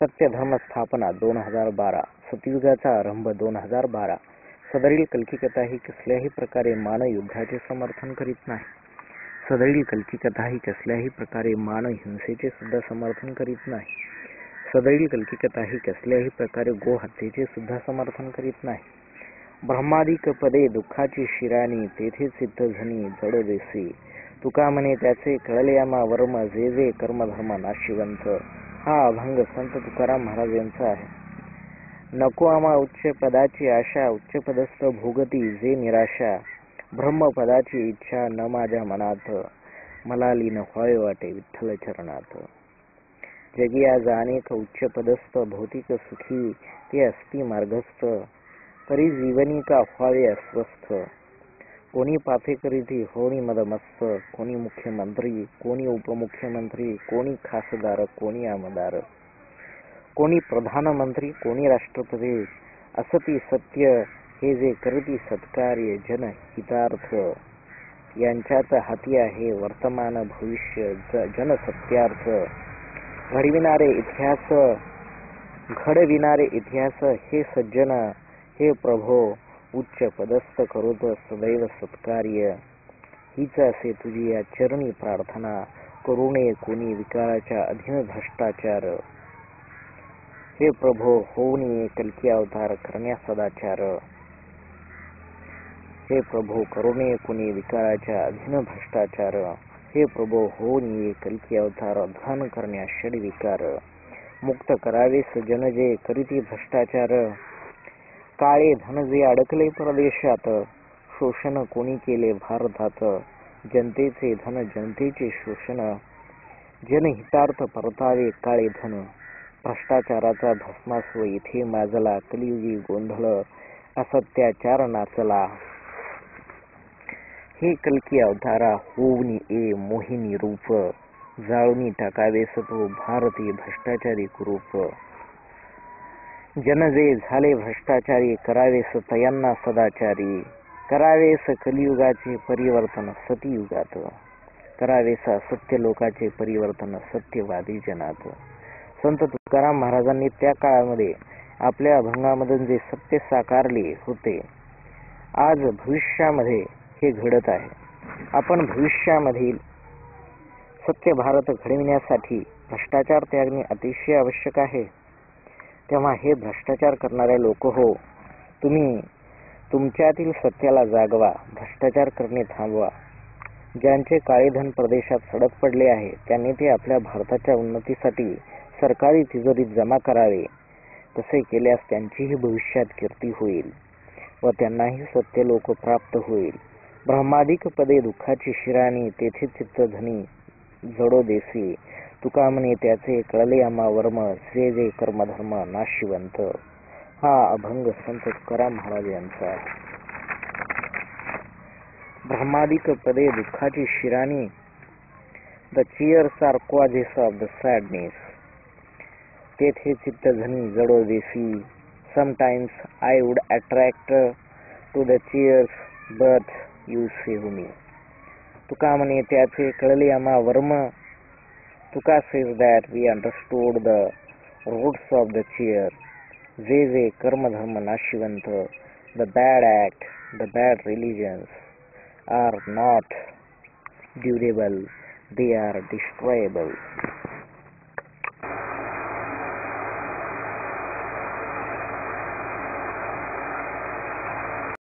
सत्य धर्म स्थापना 2012, सतयुगाचा आरंभ 2012. सदरील कल्किकथा ही कसल्याही प्रकारे मानयुद्धाचे समर्थन करीत नाही. सदरील कल्किकथा ही कसल्याही प्रकारे मानहिंसेचे सुद्धा समर्थन करीत नाही. सदरील कल्किकथा ही कसल्याही प्रकारे गोहत्येचे सुद्धा समर्थन करीत नाही. ब्रह्मादिक पदे दुःखाची शिराणी, तेथे सिद्ध झनी जड देसी. तुका म्हणे त्याचे कळले आम्हा वर्म, जे जे कर्मधर्म नाशिवंत. हा अभंग संत तुकाराम महाराज यांचा आहे. नको आम्हा उच्च पदाची आशा, उच्च पदस्थ भोगती जे निराशा. ब्रह्मपदाची इच्छा न माझ्या मनात, मला लीन व्हावे वाटे विठ्ठल चरणात. जगी आज अनेक उच्च पदस्थ भौतिक सुखी, ते असती मार्गस्थ. तरी जीवनी का व्हावे अस्वस्थ. कोणी पापे करीती होणी मदमस्त. कोणी मुख्यमंत्री, कोणी उपमुख्यमंत्री, कोणी खासदार, कोणी आमदार, कोणी प्रधानमंत्री, कोणी राष्ट्रपती. असती सत्य हे जे करती सत्कार्य जन हितार्थ. यांच्यात हाती आहे वर्तमान भविष्य जन सत्यार्थ. घडविणारे इतिहास हे सज्जन. हे प्रभो उच्च पदस्थ करोत सदैव सत्कार्य. हीच असे तुझी या चरणी प्रार्थना. करू नये कोणी विकाराच्या अधीन भ्रष्टाचार. हे प्रभो होऊन ये कल्की अवतार करण्या सदाचार. हे प्रभो करू नये कोणी विकाराच्या अधीन भ्रष्टाचार. हे प्रभो होऊन ये कल्की अवतार धन करण्या षड विकार. मुक्त करावे सजन जे करीती भ्रष्टाचार. काळे धन जे अडकले परदेशात, शोषण कोणी केले भारतात. जनतेचे धन जनतेचे शोषण, जनहितार्थ परतावे काळे धन. भ्रष्टाचाराचा भस्मास्व इथे माजला, कलियुगी गोंधळ असत्याचार नाचला. हे कल्की अवतारा होऊन ये मोहिनी रूप. जाळूनी टाकावेस तो भारती भ्रष्टाचारी कुरूप. जन जे झाले भ्रष्टाचारी, करावेस तयांना सदाचारी. करावेस कलियुगाचे परिवर्तन सतयुगात. करावेस सत्य लोकाचे परिवर्तन सत्यवादी जनात. संत तुकाराम महाराजांनी त्या काळामध्ये आपल्या अभंगामधून जे सत्य साकारले होते, आज भविष्यामध्ये हे घडत आहे. आपण भविष्यामधील सत्य भारत घडविण्यासाठी भ्रष्टाचार त्यागणे अतिशय आवश्यक आहे. तेव्हा हे भ्रष्टाचार करणारे लोक हो, तुम्ही तुमच्यातील सत्याला जागवा, भ्रष्टाचार करणे थांबवा. ज्यांचे काळे धन परदेशात सडक पडले आहे, त्यांनी ते आपल्या भारताच्या उन्नतीसाठी सरकारी तिजोरीत जमा करावे. तसे केल्यास त्यांचीही भविष्यात कीर्ती होईल व त्यांनाही सत्य लोक प्राप्त होईल. ब्रह्मादिक पदे दुःखाची शिराणी, तेथे चित्त धनी जडो देसी. तुका म्हणे त्याचे कळले आम्हा वर्म, जे जे कर्मधर्म नाशिवंत. हा अभंग संत तुकाराम महाराज यांचा. ब्रह्मादिक पदे दुःखाची शिराणी, the cheers are causes of the sadness. तेथे चित्त धनी जडो देसी. Sometimes I would attract to the cheers, but you save me. तुका म्हणे त्याचे कळले आम्हा वर्म. तुका says that we understood the roots of the cheer. जे जे कर्मधर्म नाशिवंत. The bad act, the bad religions are not durable, they are destroyable.